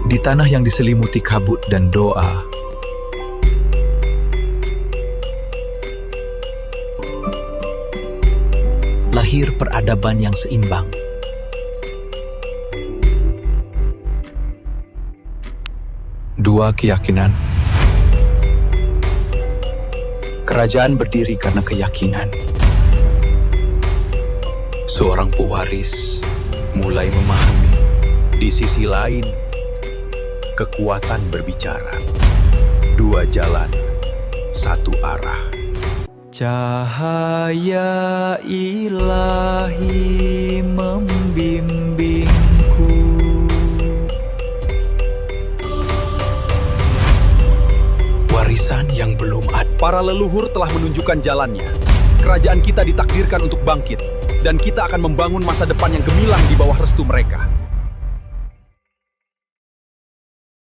Di tanah yang diselimuti kabut dan doa, lahir peradaban yang seimbang. Dua keyakinan. Kerajaan berdiri karena keyakinan. Seorang pewaris mulai memahami di sisi lain kekuatan berbicara. Dua jalan, satu arah. Cahaya ilahi membimbingku. Warisan yang belum ada. Para leluhur telah menunjukkan jalannya. Kerajaan kita ditakdirkan untuk bangkit, dan kita akan membangun masa depan yang gemilang di bawah restu mereka.